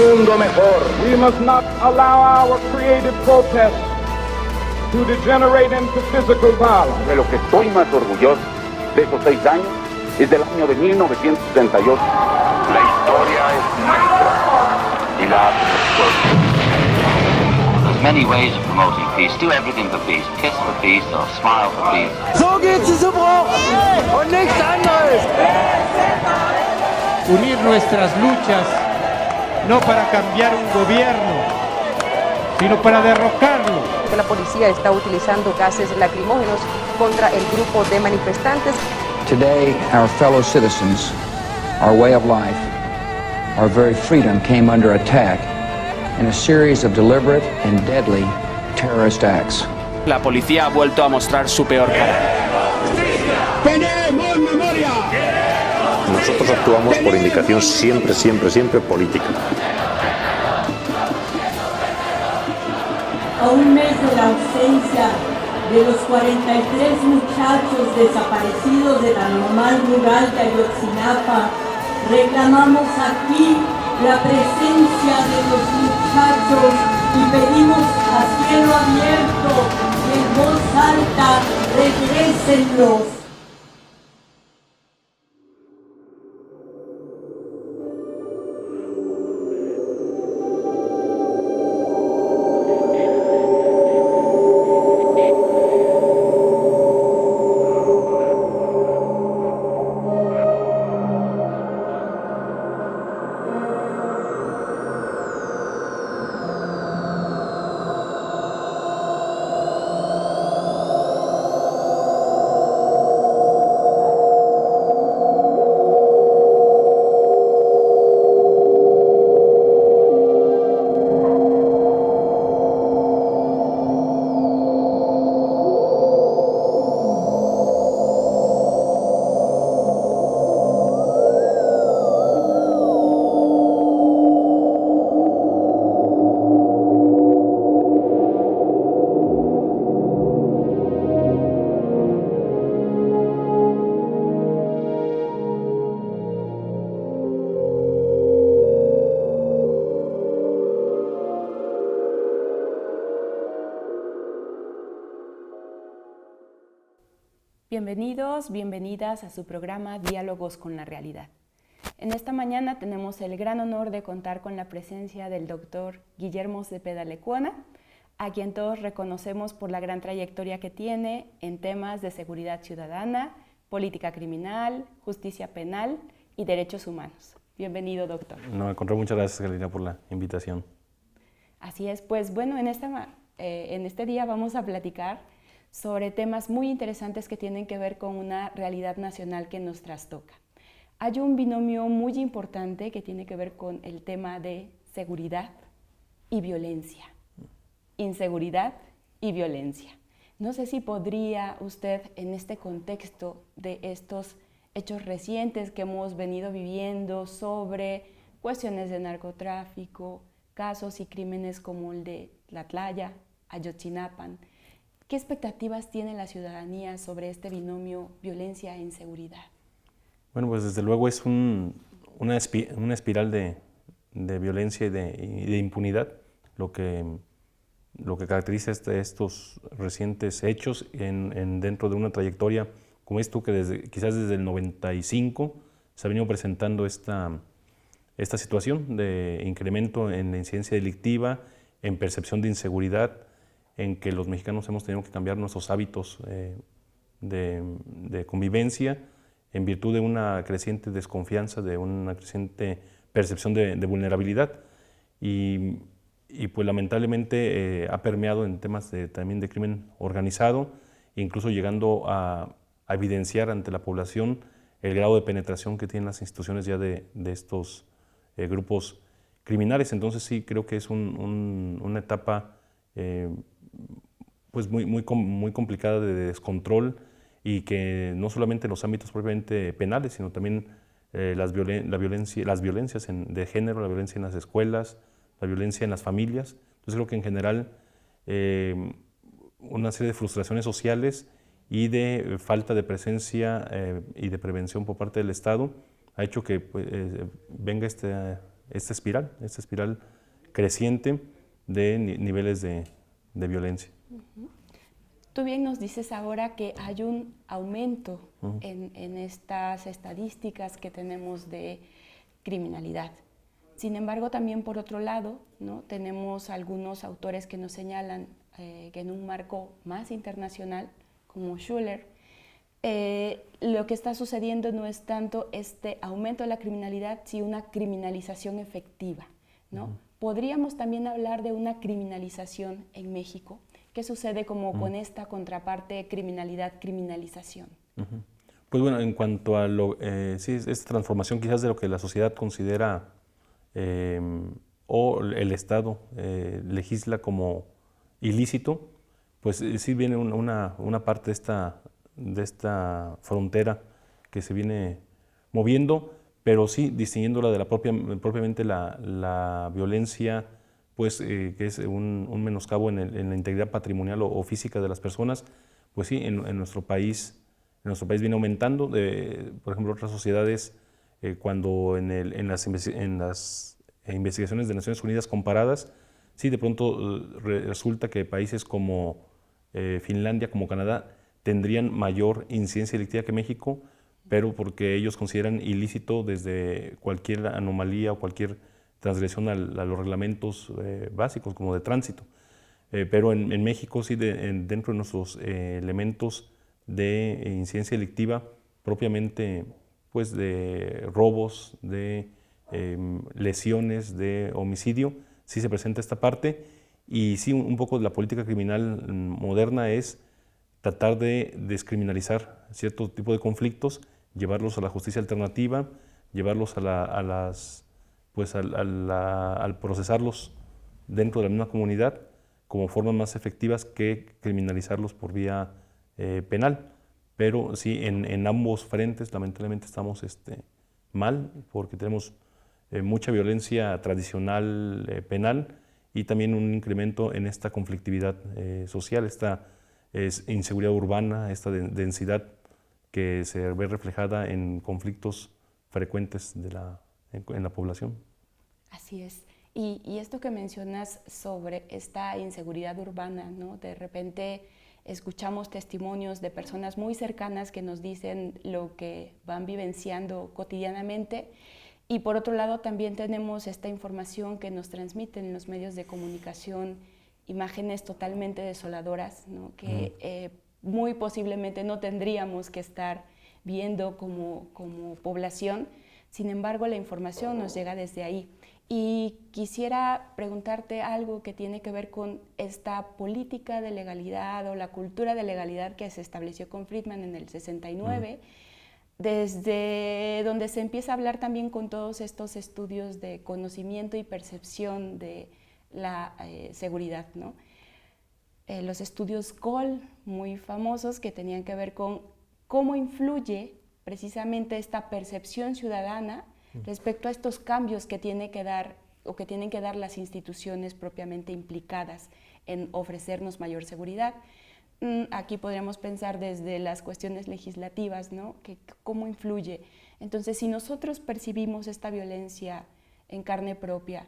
mundo mejor. We must not allow our creative protest to degenerate into physical violence. De lo que estoy más orgulloso de esos 6 años es del año de 1968. La historia es nuestra y la There's many ways of promoting peace. Do everything for peace. Kiss for peace or smile for peace. So geht es im Bruch und nichts anderes. Unir nuestras luchas no para cambiar un gobierno, sino para derrocarlo. La policía está utilizando gases lacrimógenos contra el grupo de manifestantes. Today, our fellow citizens, our way of life, our very freedom came under attack in a series of deliberate and deadly terrorist acts. La policía ha vuelto a mostrar su peor cara. ¡Tenemos memoria! Nosotros actuamos por indicación siempre política. A un mes de la ausencia de los 43 muchachos desaparecidos de la normal rural de Ayotzinapa, reclamamos aquí la presencia de los muchachos y pedimos a cielo abierto y en voz alta, regrésenlos. Bienvenidos, bienvenidas a su programa Diálogos con la Realidad. En esta mañana tenemos el gran honor de contar con la presencia del doctor Guillermo Cepeda Lecuona, a quien todos reconocemos por la gran trayectoria que tiene en temas de seguridad ciudadana, política criminal, justicia penal y derechos humanos. Bienvenido, doctor. No, al contrario, muchas gracias, Galina, por la invitación. Así es, pues bueno, en este día vamos a platicar sobre temas muy interesantes que tienen que ver con una realidad nacional que nos trastoca. Hay un binomio muy importante que tiene que ver con el tema de seguridad y violencia. Inseguridad y violencia. No sé si podría usted, en este contexto de estos hechos recientes que hemos venido viviendo sobre cuestiones de narcotráfico, casos y crímenes como el de Tlatlaya, Ayotzinapa, ¿qué expectativas tiene la ciudadanía sobre este binomio violencia e inseguridad? Bueno, pues desde luego es una espiral de violencia y de impunidad lo que caracteriza estos recientes hechos dentro de una trayectoria como esto que quizás desde el 95 se ha venido presentando esta situación de incremento en la incidencia delictiva, en percepción de inseguridad, en que los mexicanos hemos tenido que cambiar nuestros hábitos de convivencia en virtud de una creciente desconfianza, de una creciente percepción de vulnerabilidad y pues lamentablemente ha permeado en temas también de crimen organizado, incluso llegando a evidenciar ante la población el grado de penetración que tienen las instituciones ya de estos grupos criminales. Entonces sí creo que es una etapa pues muy complicada de descontrol y que no solamente en los ámbitos propiamente penales, sino también las violencias de género, la violencia en las escuelas, la violencia en las familias. Entonces creo que en general una serie de frustraciones sociales y de falta de presencia y de prevención por parte del Estado ha hecho que venga esta espiral creciente de niveles de violencia. Tú bien nos dices ahora que hay un aumento en estas estadísticas que tenemos de criminalidad. Sin embargo, también por otro lado, ¿no? Tenemos algunos autores que nos señalan que en un marco más internacional, como Schuller, lo que está sucediendo no es tanto este aumento de la criminalidad, sino una criminalización efectiva, ¿no? ¿Podríamos también hablar de una criminalización en México? ¿Qué sucede como con esta contraparte criminalidad-criminalización? Pues bueno, en cuanto a sí, esta transformación quizás de lo que la sociedad considera o el Estado legisla como ilícito, pues sí viene una parte de esta frontera que se viene moviendo, pero sí distinguiéndola de propiamente la violencia, pues que es un menoscabo en la integridad patrimonial o física de las personas. Pues sí, en nuestro país viene aumentando. Por ejemplo, otras sociedades, cuando en las investigaciones de Naciones Unidas comparadas, sí, de pronto resulta que países como Finlandia, como Canadá, tendrían mayor incidencia delictiva que México, pero porque ellos consideran ilícito desde cualquier anomalía o cualquier transgresión a los reglamentos básicos, como de tránsito. Pero en México, sí, dentro de nuestros elementos de incidencia delictiva, propiamente pues de robos, de lesiones, de homicidio, sí se presenta esta parte. Y sí, un poco de la política criminal moderna es tratar de descriminalizar cierto tipo de conflictos, llevarlos a la justicia alternativa, llevarlos al procesarlos dentro de la misma comunidad como formas más efectivas que criminalizarlos por vía penal. Pero sí, en ambos frentes lamentablemente estamos mal, porque tenemos mucha violencia tradicional penal y también un incremento en esta conflictividad social, esta inseguridad urbana, esta densidad que se ve reflejada en conflictos frecuentes en la población. Así es. Y esto que mencionas sobre esta inseguridad urbana, ¿no? De repente escuchamos testimonios de personas muy cercanas que nos dicen lo que van vivenciando cotidianamente, y por otro lado también tenemos esta información que nos transmiten los medios de comunicación, imágenes totalmente desoladoras, ¿no? Que muy posiblemente no tendríamos que estar viendo como población. Sin embargo, la información nos llega desde ahí. Y quisiera preguntarte algo que tiene que ver con esta política de legalidad o la cultura de legalidad que se estableció con Friedman en el 69, desde donde se empieza a hablar también con todos estos estudios de conocimiento y percepción de la seguridad, ¿no? Los estudios Cole, muy famosos, que tenían que ver con cómo influye precisamente esta percepción ciudadana respecto a estos cambios que tiene que dar o que tienen que dar las instituciones propiamente implicadas en ofrecernos mayor seguridad. Aquí podríamos pensar desde las cuestiones legislativas, ¿no? Que cómo influye. Entonces, si nosotros percibimos esta violencia en carne propia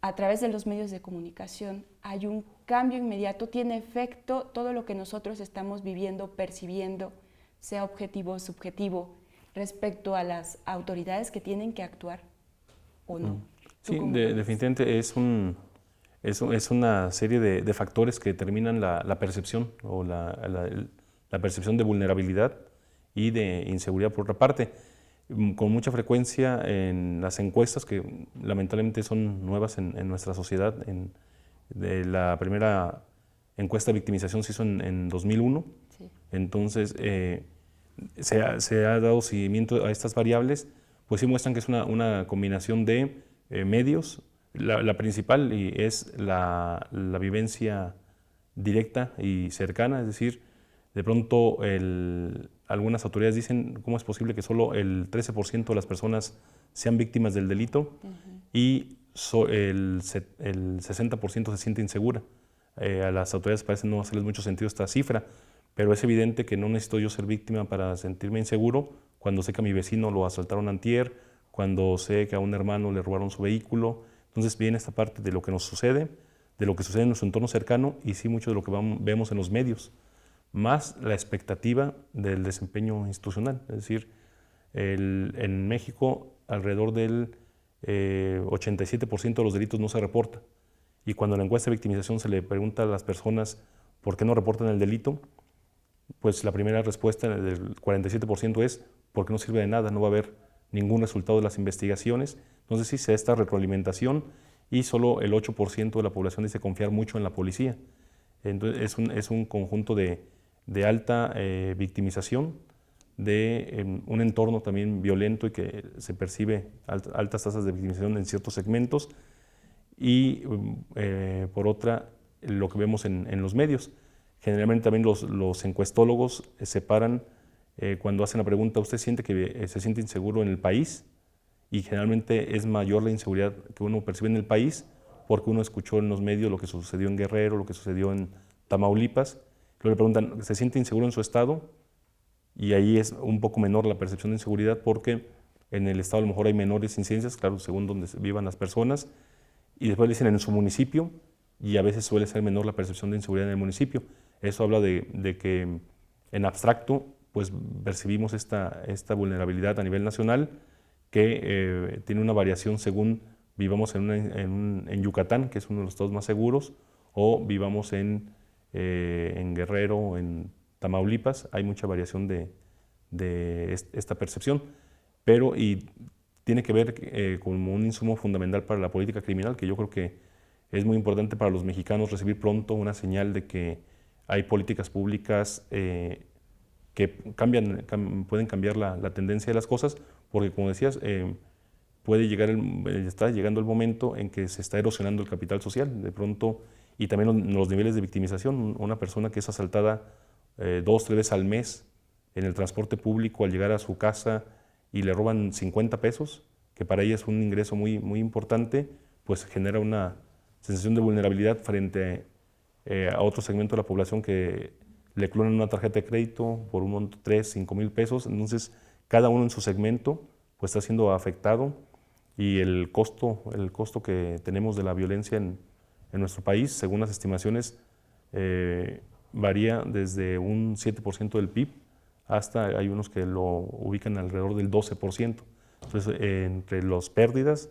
a través de los medios de comunicación, hay un cambio inmediato, tiene efecto todo lo que nosotros estamos viviendo, percibiendo, sea objetivo o subjetivo, respecto a las autoridades que tienen que actuar o no. Sí, definitivamente es una serie de factores que determinan la percepción o la percepción de vulnerabilidad y de inseguridad por otra parte. Con mucha frecuencia en las encuestas, que lamentablemente son nuevas en nuestra sociedad, la primera encuesta de victimización se hizo en 2001, sí. Entonces se ha dado seguimiento a estas variables, pues sí muestran que es una combinación de medios. La principal es la vivencia directa y cercana, es decir, de pronto algunas autoridades dicen cómo es posible que solo el 13% de las personas sean víctimas del delito y el 60% se siente insegura. A las autoridades parece no hacerles mucho sentido esta cifra, pero es evidente que no necesito yo ser víctima para sentirme inseguro cuando sé que a mi vecino lo asaltaron antier, cuando sé que a un hermano le robaron su vehículo. Entonces viene esta parte de lo que nos sucede, de lo que sucede en nuestro entorno cercano y sí mucho de lo que vemos en los medios, más la expectativa del desempeño institucional. Es decir, en México alrededor del 87% de los delitos no se reporta. Y cuando en la encuesta de victimización se le pregunta a las personas por qué no reportan el delito, pues la primera respuesta del 47% es porque no sirve de nada, no va a haber ningún resultado de las investigaciones. Entonces sí se da esta retroalimentación y solo el 8% de la población dice confiar mucho en la policía. Entonces es un conjunto de alta victimización, de un entorno también violento y que se percibe altas tasas de victimización en ciertos segmentos y por otra lo que vemos en los medios. Generalmente también los encuestólogos separan cuando hacen la pregunta, ¿usted siente que se siente inseguro en el país? Y generalmente es mayor la inseguridad que uno percibe en el país porque uno escuchó en los medios lo que sucedió en Guerrero, lo que sucedió en Tamaulipas. Luego le preguntan, ¿se siente inseguro en su estado? Y ahí es un poco menor la percepción de inseguridad porque en el estado a lo mejor hay menores incidencias, claro, según donde vivan las personas. Y después le dicen en su municipio y a veces suele ser menor la percepción de inseguridad en el municipio. Eso habla de que en abstracto pues percibimos esta vulnerabilidad a nivel nacional que tiene una variación según vivamos en Yucatán, que es uno de los estados más seguros, o vivamos en Guerrero o en Tamaulipas. Hay mucha variación de esta percepción, pero y tiene que ver como un insumo fundamental para la política criminal, que yo creo que es muy importante para los mexicanos recibir pronto una señal de que hay políticas públicas que pueden cambiar la tendencia de las cosas, porque como decías, está llegando el momento en que se está erosionando el capital social, de pronto, y también los niveles de victimización. Una persona que es asaltada 2, 3 veces al mes en el transporte público al llegar a su casa y le roban 50 pesos, que para ella es un ingreso muy, muy importante, pues genera una sensación de vulnerabilidad frente a otro segmento de la población que le clonan una tarjeta de crédito por un monto 3, 5 mil pesos. Entonces, cada uno en su segmento pues está siendo afectado y el costo que tenemos de la violencia en nuestro país, según las estimaciones, varía desde un 7% del PIB hasta hay unos que lo ubican alrededor del 12%. Entonces, entre las pérdidas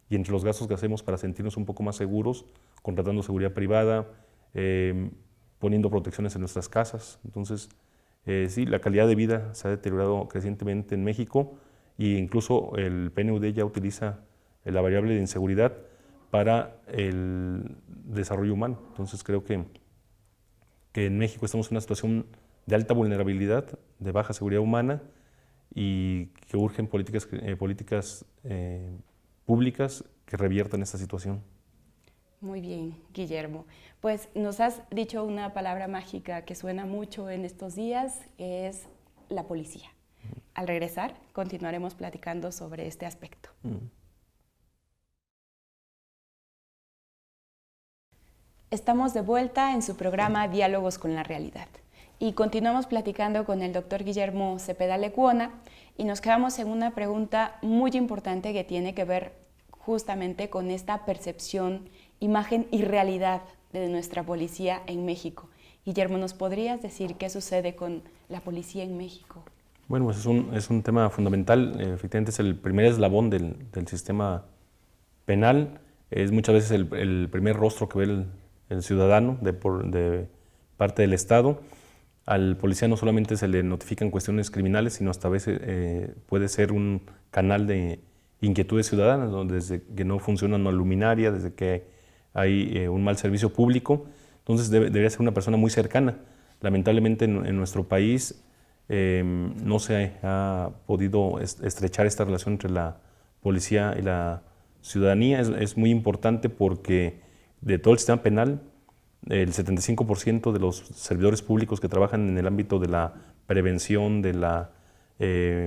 y entre los gastos que hacemos para sentirnos un poco más seguros, contratando seguridad privada, poniendo protecciones en nuestras casas. Entonces, sí, la calidad de vida se ha deteriorado crecientemente en México e incluso el PNUD ya utiliza la variable de inseguridad para el desarrollo humano. Entonces, creo que en México estamos en una situación de alta vulnerabilidad, de baja seguridad humana y que urgen políticas públicas que reviertan esta situación. Muy bien, Guillermo. Pues nos has dicho una palabra mágica que suena mucho en estos días, es la policía. Al regresar, continuaremos platicando sobre este aspecto. Estamos de vuelta en su programa Diálogos con la Realidad y continuamos platicando con el doctor Guillermo Cepeda Lecuona y nos quedamos en una pregunta muy importante que tiene que ver justamente con esta percepción, imagen y realidad de nuestra policía en México. Guillermo, ¿nos podrías decir qué sucede con la policía en México? Bueno, pues es un tema fundamental. Efectivamente es el primer eslabón del sistema penal. Es muchas veces el primer rostro que ve el ciudadano de parte del Estado. Al policía no solamente se le notifican cuestiones criminales, sino hasta a veces puede ser un canal de inquietudes ciudadanas, ¿no? Desde que no funciona una luminaria, desde que hay un mal servicio público. Entonces debería ser una persona muy cercana. Lamentablemente en nuestro país no se ha podido estrechar esta relación entre la policía y la ciudadanía. Es muy importante porque de todo el sistema penal, el 75% de los servidores públicos que trabajan en el ámbito de la prevención, de la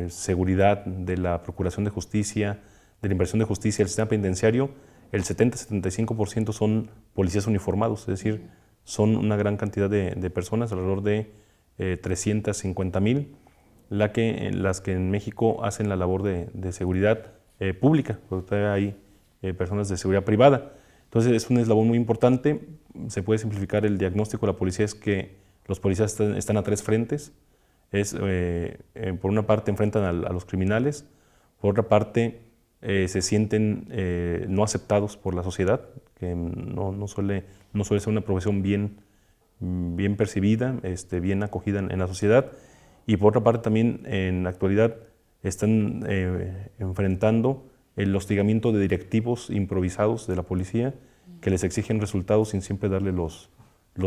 seguridad, de la procuración de justicia, de la impartición de justicia, el sistema penitenciario, el 70-75% son policías uniformados, es decir, son una gran cantidad de personas, alrededor de 350,000, las que en México hacen la labor de seguridad pública, porque hay personas de seguridad privada. Entonces es un eslabón muy importante. Se puede simplificar el diagnóstico de la policía, es que los policías están a tres frentes. Por una parte enfrentan a los criminales, por otra parte se sienten no aceptados por la sociedad, que no suele ser una profesión bien percibida, bien acogida en la sociedad, y por otra parte también en la actualidad están enfrentando el hostigamiento de directivos improvisados de la policía que les exigen resultados sin siempre darle los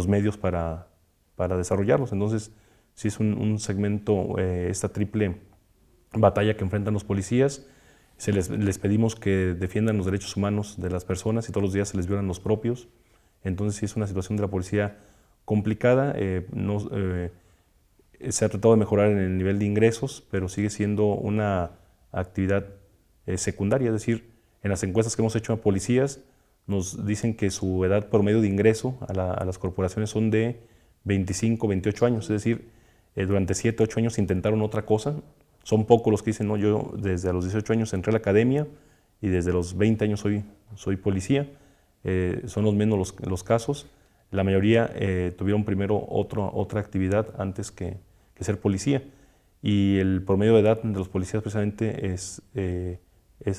medios para desarrollarlos. Entonces, sí es un segmento, esta triple batalla que enfrentan los policías. Les pedimos que defiendan los derechos humanos de las personas y todos los días se les violan los propios. Entonces, sí es una situación de la policía complicada. Se ha tratado de mejorar en el nivel de ingresos, pero sigue siendo una actividad secundaria. Es decir, en las encuestas que hemos hecho a policías, nos dicen que su edad promedio de ingreso a las corporaciones son de 25, 28 años. Es decir, durante 7, 8 años intentaron otra cosa. Son pocos los que dicen, no, yo desde los 18 años entré a la academia y desde los 20 años soy policía. Son los menos los casos. La mayoría tuvieron primero otra actividad antes que ser policía. Y el promedio de edad de los policías precisamente es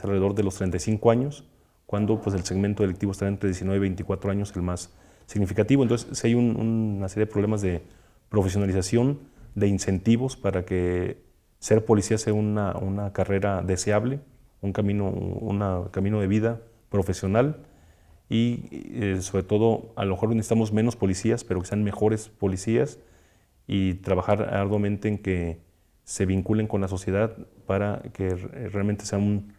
alrededor de los 35 años, cuando pues, el segmento delictivo está entre 19 y 24 años, el más significativo. Entonces, sí hay una serie de problemas de profesionalización, de incentivos para que ser policía sea una carrera deseable, un camino de vida profesional, y sobre todo, a lo mejor necesitamos menos policías, pero que sean mejores policías, y trabajar arduamente en que se vinculen con la sociedad para que realmente sea un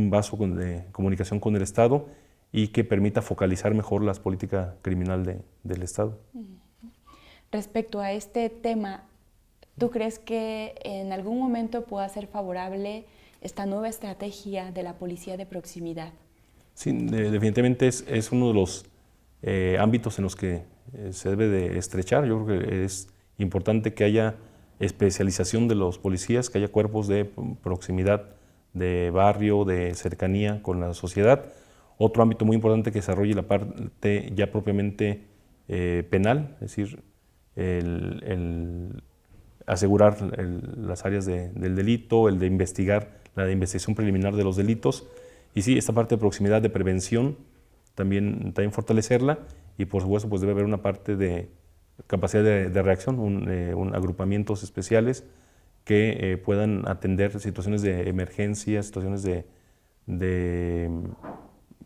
vaso de comunicación con el Estado y que permita focalizar mejor la política criminal del Estado. Respecto a este tema, ¿tú crees que en algún momento pueda ser favorable esta nueva estrategia de la policía de proximidad? Sí, definitivamente es uno de los ámbitos en los que se debe de estrechar. Yo creo que es importante que haya especialización de los policías, que haya cuerpos de proximidad, de barrio, de cercanía con la sociedad. Otro ámbito muy importante que desarrolle la parte ya propiamente penal, es decir, el asegurar las áreas del delito, el de investigar, la investigación preliminar de los delitos. Y sí, esta parte de proximidad, de prevención, también fortalecerla, y por supuesto pues debe haber una parte de capacidad de reacción, agrupamientos especiales que puedan atender situaciones de emergencia, situaciones de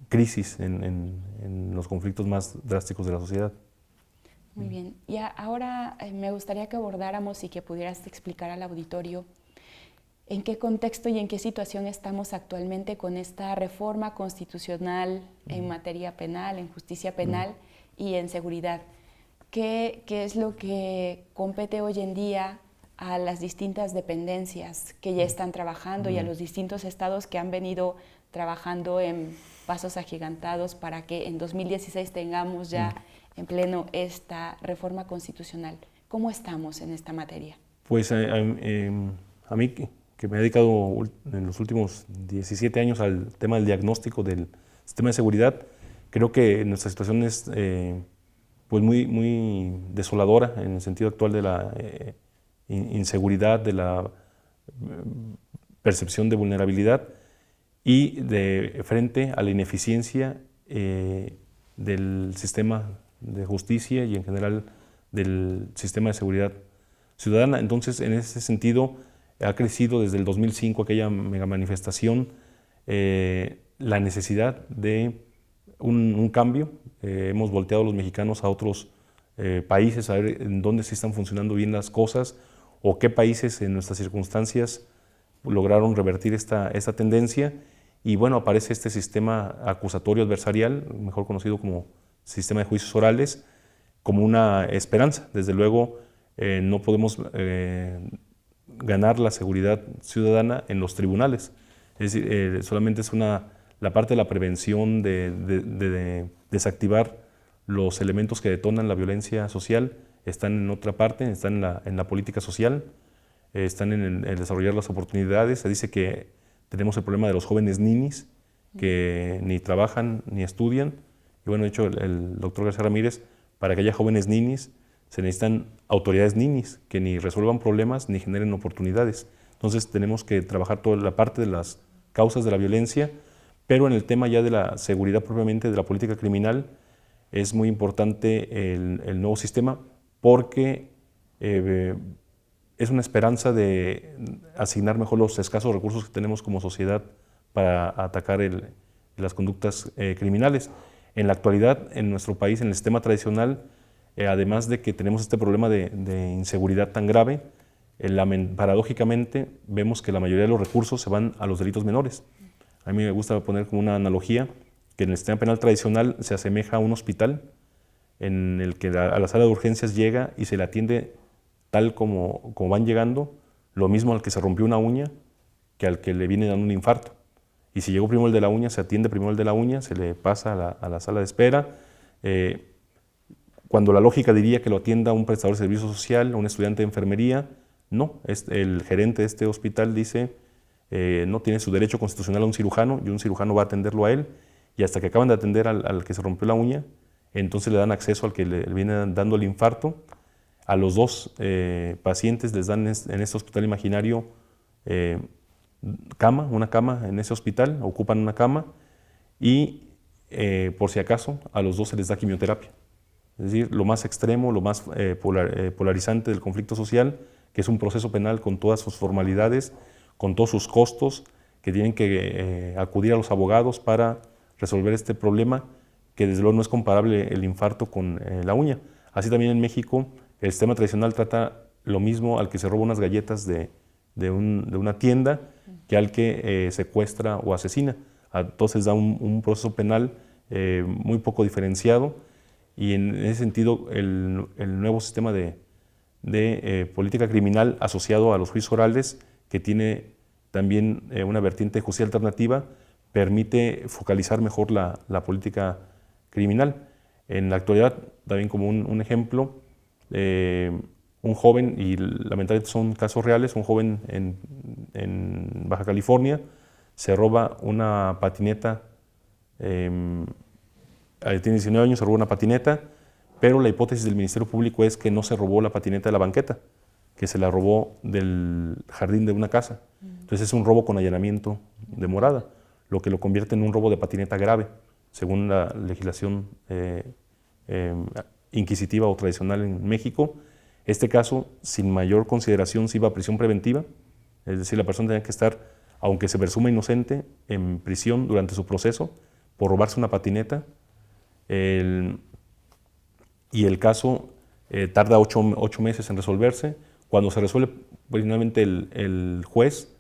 crisis en los conflictos más drásticos de la sociedad. Muy bien. Y ahora me gustaría que abordáramos y que pudieras explicar al auditorio en qué contexto y en qué situación estamos actualmente con esta reforma constitucional en materia penal, en justicia penal y en seguridad. ¿Qué es lo que compete hoy en día a las distintas dependencias que ya están trabajando y a los distintos estados que han venido trabajando en pasos agigantados para que en 2016 tengamos ya en pleno esta reforma constitucional? ¿Cómo estamos en esta materia? Pues a mí, que me he dedicado en los últimos 17 años al tema del diagnóstico del sistema de seguridad, creo que nuestra situación es pues muy desoladora en el sentido actual de la inseguridad, de la percepción de vulnerabilidad y de frente a la ineficiencia del sistema de justicia y en general del sistema de seguridad ciudadana. Entonces, en ese sentido, ha crecido desde el 2005 aquella mega manifestación, la necesidad de un cambio. Hemos volteado los mexicanos a otros países a ver en dónde sí están funcionando bien las cosas o qué países en nuestras circunstancias lograron revertir esta tendencia. Y bueno, aparece este sistema acusatorio adversarial, mejor conocido como sistema de juicios orales, como una esperanza. Desde luego, no podemos ganar la seguridad ciudadana en los tribunales. Es decir, solamente es la parte de la prevención, de desactivar los elementos que detonan la violencia social, están en otra parte, están en la política social. están en el desarrollar las oportunidades. Se dice que tenemos el problema de los jóvenes ninis, que ni trabajan ni estudian. Y bueno, de hecho, el doctor García Ramírez, para que haya jóvenes ninis, se necesitan autoridades ninis que ni resuelvan problemas ni generen oportunidades. Entonces tenemos que trabajar toda la parte de las causas de la violencia, pero en el tema ya de la seguridad propiamente, de la política criminal, es muy importante el nuevo sistema porque es una esperanza de asignar mejor los escasos recursos que tenemos como sociedad para atacar las conductas criminales. En la actualidad, en nuestro país, en el sistema tradicional, además de que tenemos este problema de inseguridad tan grave, paradójicamente vemos que la mayoría de los recursos se van a los delitos menores. A mí me gusta poner como una analogía que en el sistema penal tradicional se asemeja a un hospital en el que a la sala de urgencias llega y se le atiende tal como van llegando, lo mismo al que se rompió una uña que al que le viene dando un infarto. Y si llegó primero el de la uña, se atiende primero el de la uña, se le pasa a la sala de espera. Cuando la lógica diría que lo atienda un prestador de servicio social, un estudiante de enfermería, no. El gerente de este hospital dice, no tiene su derecho constitucional a un cirujano y un cirujano va a atenderlo a él, y hasta que acaban de atender al que se rompió la uña, entonces le dan acceso al que le viene dando el infarto. A los dos pacientes les dan en este hospital imaginario una cama en ese hospital, ocupan una cama y por si acaso a los dos se les da quimioterapia. Es decir, lo más extremo, lo más polarizante del conflicto social, que es un proceso penal con todas sus formalidades, con todos sus costos, que tienen que acudir a los abogados para resolver este problema, que desde luego no es comparable el infarto con la uña. Así también en México, el sistema tradicional trata lo mismo al que se roba unas galletas de una tienda que al que secuestra o asesina. Entonces da un proceso penal muy poco diferenciado, y en ese sentido el nuevo sistema de política criminal asociado a los juicios orales, que tiene también una vertiente de justicia alternativa, permite focalizar mejor la política criminal. En la actualidad, también como un ejemplo, un joven, y lamentablemente son casos reales, un joven en Baja California se roba una patineta, tiene 19 años, se roba una patineta, pero la hipótesis del Ministerio Público es que no se robó la patineta de la banqueta, que se la robó del jardín de una casa. Entonces es un robo con allanamiento de morada, lo que lo convierte en un robo de patineta grave, según la legislación inquisitiva o tradicional en México. Este caso, sin mayor consideración, se iba a prisión preventiva, es decir, la persona tenía que estar, aunque se presuma inocente, en prisión durante su proceso por robarse una patineta. Y el caso tarda 8 meses en resolverse. Cuando se resuelve, finalmente el juez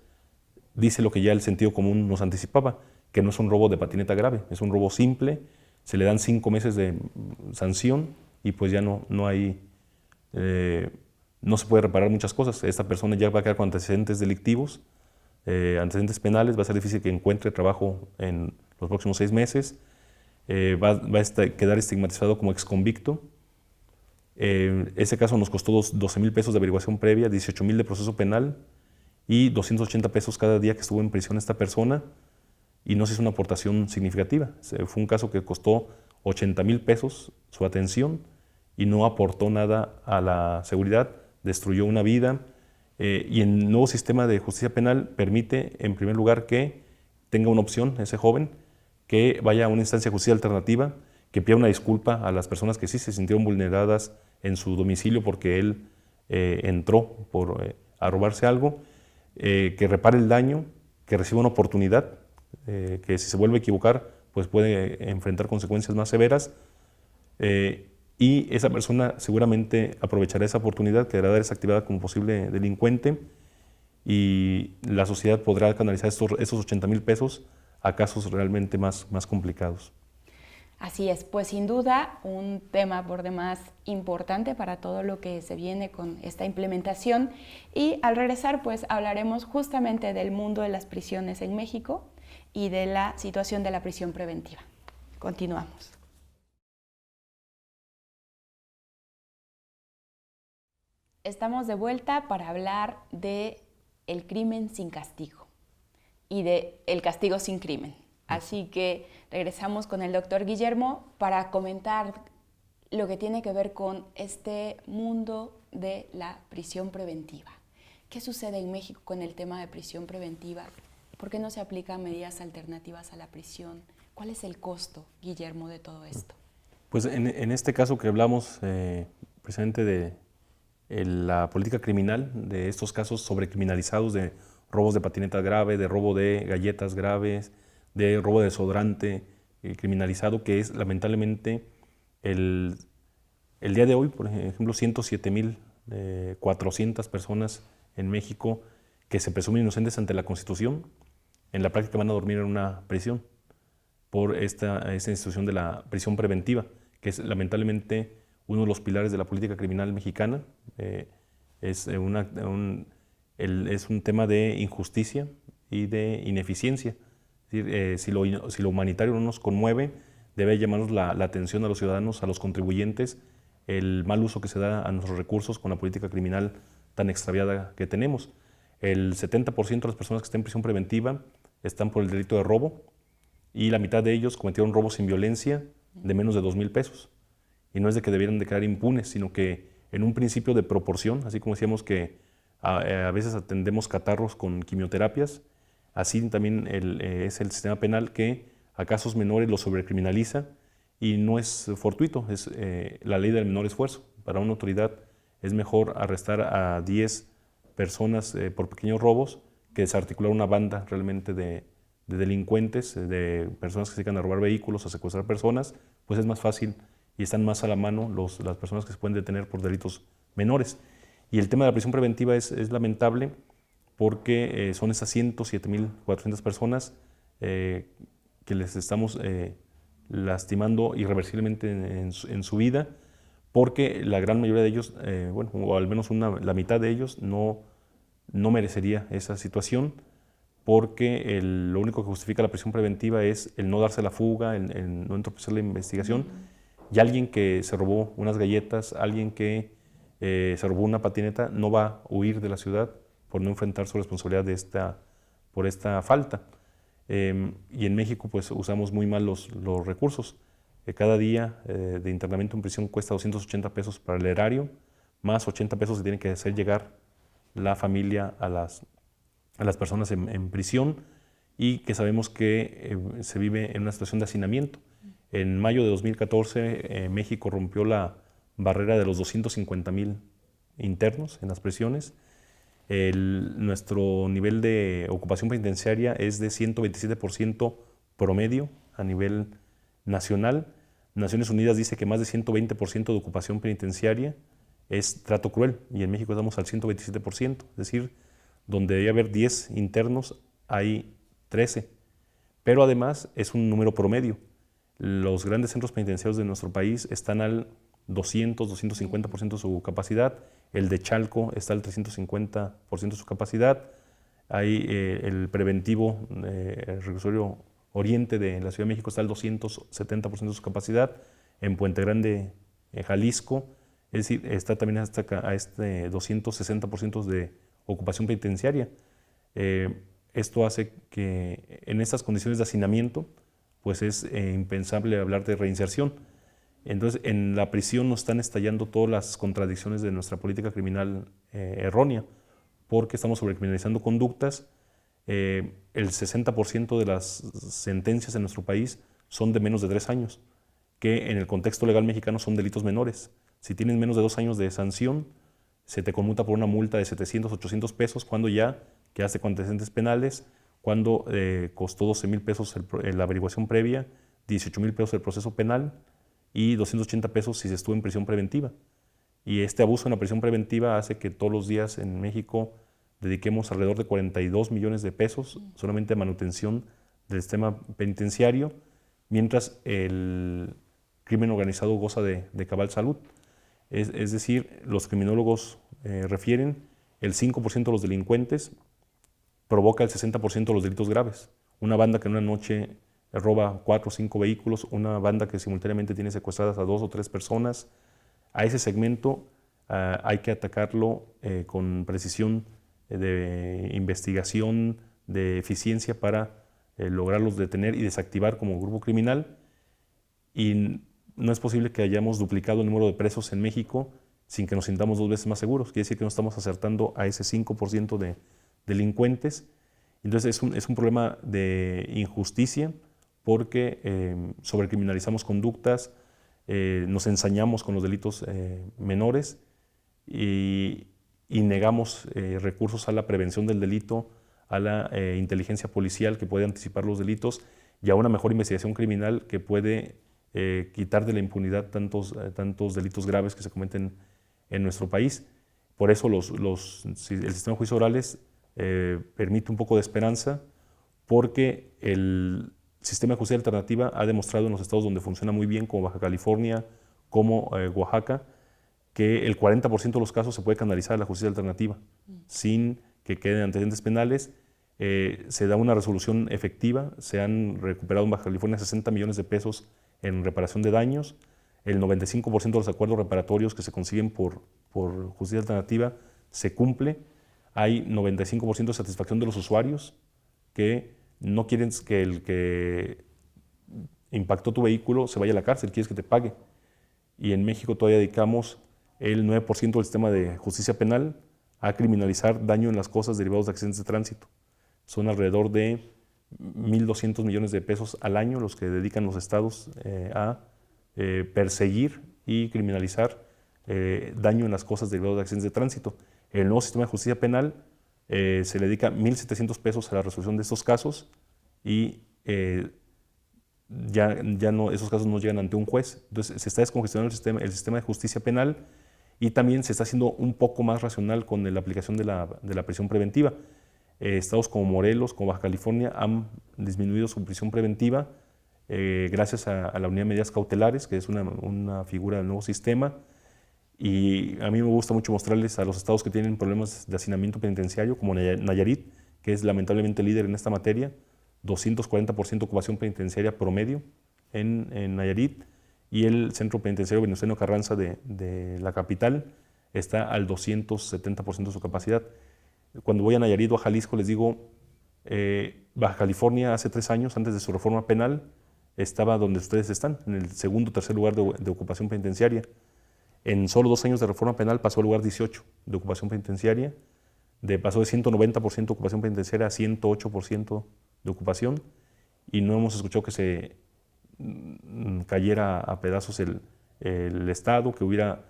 dice lo que ya el sentido común nos anticipaba, que no es un robo de patineta grave, es un robo simple, se le dan 5 meses de sanción y pues ya no se puede reparar muchas cosas. Esta persona ya va a quedar con antecedentes delictivos, antecedentes penales, va a ser difícil que encuentre trabajo en los próximos 6 meses, va a quedar estigmatizado como exconvicto. Ese caso nos costó 12,000 pesos de averiguación previa, 18,000 de proceso penal y 280 pesos cada día que estuvo en prisión esta persona, y no se hizo una aportación significativa. Fue un caso que costó 80,000 pesos su atención y no aportó nada a la seguridad, destruyó una vida. Y el nuevo sistema de justicia penal permite, en primer lugar, que tenga una opción ese joven, que vaya a una instancia de justicia alternativa, que pida una disculpa a las personas que sí se sintieron vulneradas en su domicilio porque él entró a robarse algo, que repare el daño, que reciba una oportunidad, que si se vuelve a equivocar, pues puede enfrentar consecuencias más severas, y esa persona seguramente aprovechará esa oportunidad, quedará desactivada como posible delincuente, y la sociedad podrá canalizar esos 80,000 pesos a casos realmente más complicados. Así es, pues sin duda un tema por demás importante para todo lo que se viene con esta implementación, y al regresar pues hablaremos justamente del mundo de las prisiones en México y de la situación de la prisión preventiva. Continuamos. Estamos de vuelta para hablar de el crimen sin castigo y de el castigo sin crimen. Así que regresamos con el doctor Guillermo para comentar lo que tiene que ver con este mundo de la prisión preventiva. ¿Qué sucede en México con el tema de prisión preventiva? ¿Por qué no se aplican medidas alternativas a la prisión? ¿Cuál es el costo, Guillermo, de todo esto? Pues en este caso que hablamos precisamente de la política criminal, de estos casos sobrecriminalizados de robos de patineta grave, de robo de galletas graves, de robo de desodorante criminalizado, que es lamentablemente el día de hoy, por ejemplo, 107,400 personas en México que se presumen inocentes ante la Constitución, en la práctica van a dormir en una prisión por esta institución de la prisión preventiva, que es lamentablemente uno de los pilares de la política criminal mexicana. Es un tema de injusticia y de ineficiencia. Es decir, si lo humanitario no nos conmueve, debe llamarnos la atención a los ciudadanos, a los contribuyentes, el mal uso que se da a nuestros recursos con la política criminal tan extraviada que tenemos. El 70% de las personas que están en prisión preventiva están por el delito de robo y la mitad de ellos cometieron robos sin violencia de menos de 2,000 pesos. Y no es de que debieran de quedar impunes, sino que en un principio de proporción, así como decíamos que a veces atendemos catarros con quimioterapias, así también es el sistema penal que a casos menores los sobrecriminaliza y no es fortuito, es la ley del menor esfuerzo. Para una autoridad es mejor arrestar a 10 personas por pequeños robos que desarticular una banda realmente de delincuentes, de personas que se dedican a robar vehículos, a secuestrar personas, pues es más fácil y están más a la mano las personas que se pueden detener por delitos menores. Y el tema de la prisión preventiva es lamentable porque son esas 107,400 personas que les estamos lastimando irreversiblemente en su vida, porque la gran mayoría de ellos, o al menos la mitad de ellos, no merecería esa situación, porque lo único que justifica la prisión preventiva es el no darse la fuga, el no entorpecer la investigación. Y alguien que se robó unas galletas, alguien que se robó una patineta, no va a huir de la ciudad por no enfrentar su responsabilidad por esta falta. Y en México pues usamos muy mal los recursos. Cada día de internamiento en prisión cuesta 280 pesos para el erario, más 80 pesos que tiene que hacer llegar la familia a las personas en prisión, y que sabemos que se vive en una situación de hacinamiento. En mayo de 2014 México rompió la barrera de los 250,000 internos en las prisiones. Nuestro nivel de ocupación penitenciaria es de 127% promedio a nivel nacional. Naciones Unidas dice que más de 120% de ocupación penitenciaria es trato cruel, y en México estamos al 127%, es decir, donde debe haber 10 internos, hay 13. Pero además es un número promedio. Los grandes centros penitenciarios de nuestro país están al 200-250% de su capacidad. El de Chalco está al 350% de su capacidad. Hay el preventivo, el reclusorio oriente de la Ciudad de México está al 270% de su capacidad. En Puente Grande, Jalisco, es decir, está también a este 260% de ocupación penitenciaria. Esto hace que en estas condiciones de hacinamiento pues es impensable hablar de reinserción. Entonces, en la prisión nos están estallando todas las contradicciones de nuestra política criminal errónea, porque estamos sobrecriminalizando conductas. El 60% de las sentencias en nuestro país son de menos de 3 años, que en el contexto legal mexicano son delitos menores. Si tienes menos de 2 años de sanción, se te conmuta por una multa de 700, 800 pesos cuando ya quedaste con antecedentes penales, cuando costó 12,000 pesos la averiguación previa, 18,000 pesos el proceso penal y 280 pesos si se estuvo en prisión preventiva. Y este abuso en la prisión preventiva hace que todos los días en México dediquemos alrededor de 42 millones de pesos solamente a manutención del sistema penitenciario, mientras el crimen organizado goza de cabal salud. Es decir, los criminólogos refieren el 5% de los delincuentes provoca el 60% de los delitos graves. Una banda que en una noche roba 4 o 5 vehículos, una banda que simultáneamente tiene secuestradas a 2 o 3 personas, a ese segmento hay que atacarlo con precisión de investigación, de eficiencia para lograrlos detener y desactivar como grupo criminal. Y no es posible que hayamos duplicado el número de presos en México sin que nos sintamos 2 veces más seguros. Quiere decir que no estamos acertando a ese 5% de delincuentes. Entonces es un problema de injusticia porque sobrecriminalizamos conductas, nos ensañamos con los delitos menores y negamos recursos a la prevención del delito, a la inteligencia policial que puede anticipar los delitos y a una mejor investigación criminal que puede quitar de la impunidad tantos delitos graves que se cometen en nuestro país. Por eso el sistema de juicios orales permite un poco de esperanza, porque el sistema de justicia alternativa ha demostrado en los estados donde funciona muy bien, como Baja California, como Oaxaca, que el 40% de los casos se puede canalizar a la justicia alternativa sin que queden antecedentes penales. Se da una resolución efectiva, se han recuperado en Baja California 60 millones de pesos en reparación de daños, el 95% de los acuerdos reparatorios que se consiguen por justicia alternativa se cumple, hay 95% de satisfacción de los usuarios que no quieren que el que impactó tu vehículo se vaya a la cárcel, quieres que te pague. Y en México todavía dedicamos el 9% del sistema de justicia penal a criminalizar daño en las cosas derivados de accidentes de tránsito. Son alrededor de 1.200 millones de pesos al año los que dedican los estados a perseguir y criminalizar daño en las cosas derivados de accidentes de tránsito. En el nuevo sistema de justicia penal se le dedica 1.700 pesos a la resolución de estos casos y esos casos no llegan ante un juez. Entonces se está descongestionando el sistema de justicia penal y también se está haciendo un poco más racional con la aplicación de la prisión preventiva. Estados como Morelos, como Baja California han disminuido su prisión preventiva gracias a la unidad de medidas cautelares, que es una figura del nuevo sistema. Y a mí me gusta mucho mostrarles a los estados que tienen problemas de hacinamiento penitenciario, como Nayarit, que es lamentablemente líder en esta materia, 240% ocupación penitenciaria promedio en Nayarit, y el Centro Penitenciario Venustiano Carranza de la capital está al 270% de su capacidad. Cuando voy a Nayarit o a Jalisco les digo, Baja California hace 3 años, antes de su reforma penal, estaba donde ustedes están, en el segundo o tercer lugar de ocupación penitenciaria. En solo 2 años de reforma penal pasó al lugar 18 de ocupación penitenciaria, pasó de 190% de ocupación penitenciaria a 108% de ocupación, y no hemos escuchado que se cayera a pedazos el Estado, que se hubiera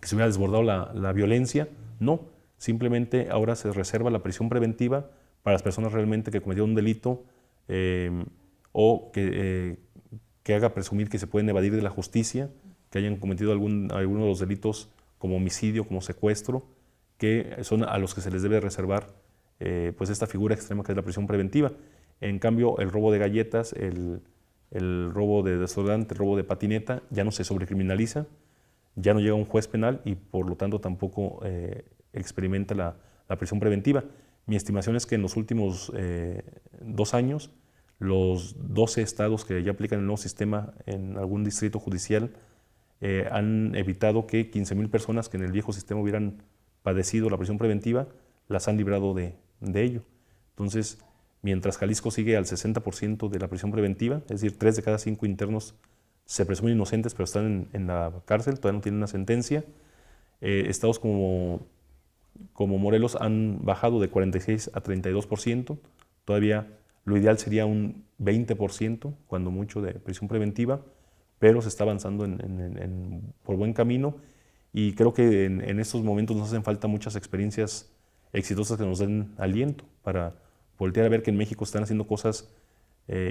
desbordado la violencia. No, simplemente ahora se reserva la prisión preventiva para las personas realmente que cometieron un delito o que haga presumir que se pueden evadir de la justicia, que hayan cometido alguno de los delitos como homicidio, como secuestro, que son a los que se les debe reservar pues esta figura extrema que es la prisión preventiva. En cambio, el robo de galletas, el robo de desodorante, el robo de patineta, ya no se sobrecriminaliza, ya no llega a un juez penal y por lo tanto tampoco experimenta la prisión preventiva. Mi estimación es que en los últimos 2 años, los 12 estados que ya aplican el nuevo sistema en algún distrito judicial han evitado que 15,000 personas que en el viejo sistema hubieran padecido la prisión preventiva, las han librado de ello. Entonces, mientras Jalisco sigue al 60% de la prisión preventiva, es decir, 3 de cada 5 internos se presumen inocentes pero están en la cárcel, todavía no tienen una sentencia. Estados como Morelos han bajado de 46 a 32%, todavía lo ideal sería un 20%, cuando mucho, de prisión preventiva, pero se está avanzando por buen camino, y creo que en estos momentos nos hacen falta muchas experiencias exitosas que nos den aliento para voltear a ver que en México están haciendo cosas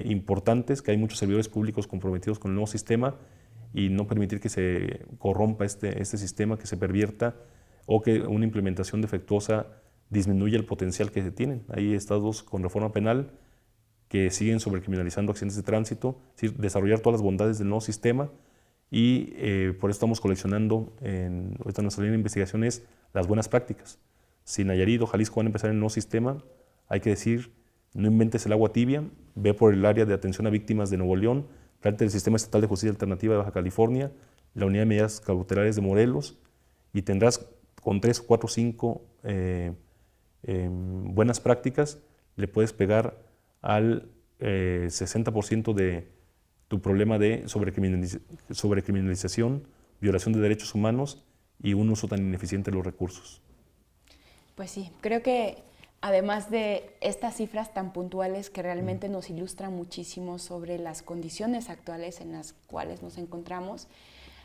importantes, que hay muchos servidores públicos comprometidos con el nuevo sistema, y no permitir que se corrompa este sistema, que se pervierta o que una implementación defectuosa disminuya el potencial que se tienen. Hay estados con reforma penal que siguen sobrecriminalizando accidentes de tránsito, es decir, desarrollar todas las bondades del nuevo sistema, y por eso estamos coleccionando, ahorita nuestra línea de investigación es las buenas prácticas. Si Nayarit o Jalisco van a empezar en el nuevo sistema, hay que decir, no inventes el agua tibia, ve por el área de atención a víctimas de Nuevo León, trate el sistema estatal de justicia alternativa de Baja California, la Unidad de Medidas Cautelares de Morelos y tendrás con 3, 4, 5 buenas prácticas, le puedes pegar al 60% de tu problema de sobrecriminalización, violación de derechos humanos y un uso tan ineficiente de los recursos. Pues sí, creo que además de estas cifras tan puntuales que realmente nos ilustran muchísimo sobre las condiciones actuales en las cuales nos encontramos,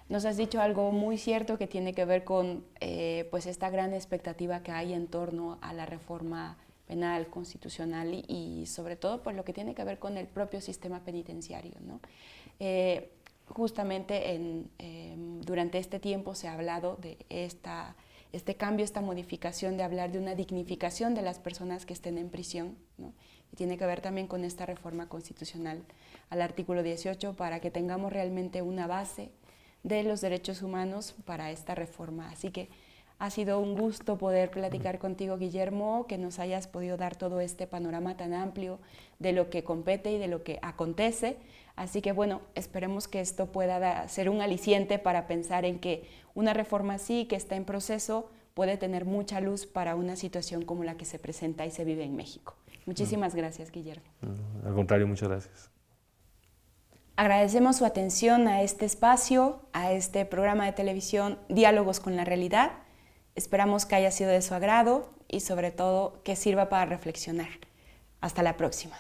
nos has dicho algo muy cierto que tiene que ver con pues esta gran expectativa que hay en torno a la reforma penal, constitucional y sobre todo por lo que tiene que ver con el propio sistema penitenciario, ¿no? Justamente durante este tiempo se ha hablado de este cambio, esta modificación de hablar de una dignificación de las personas que estén en prisión, ¿no? Y tiene que ver también con esta reforma constitucional al artículo 18 para que tengamos realmente una base de los derechos humanos para esta reforma. Así que ha sido un gusto poder platicar contigo, Guillermo, que nos hayas podido dar todo este panorama tan amplio de lo que compete y de lo que acontece. Así que bueno, esperemos que esto pueda ser un aliciente para pensar en que una reforma así, que está en proceso, puede tener mucha luz para una situación como la que se presenta y se vive en México. Muchísimas gracias, Guillermo. Al contrario, muchas gracias. Agradecemos su atención a este espacio, a este programa de televisión Diálogos con la Realidad. Esperamos que haya sido de su agrado y sobre todo que sirva para reflexionar. Hasta la próxima.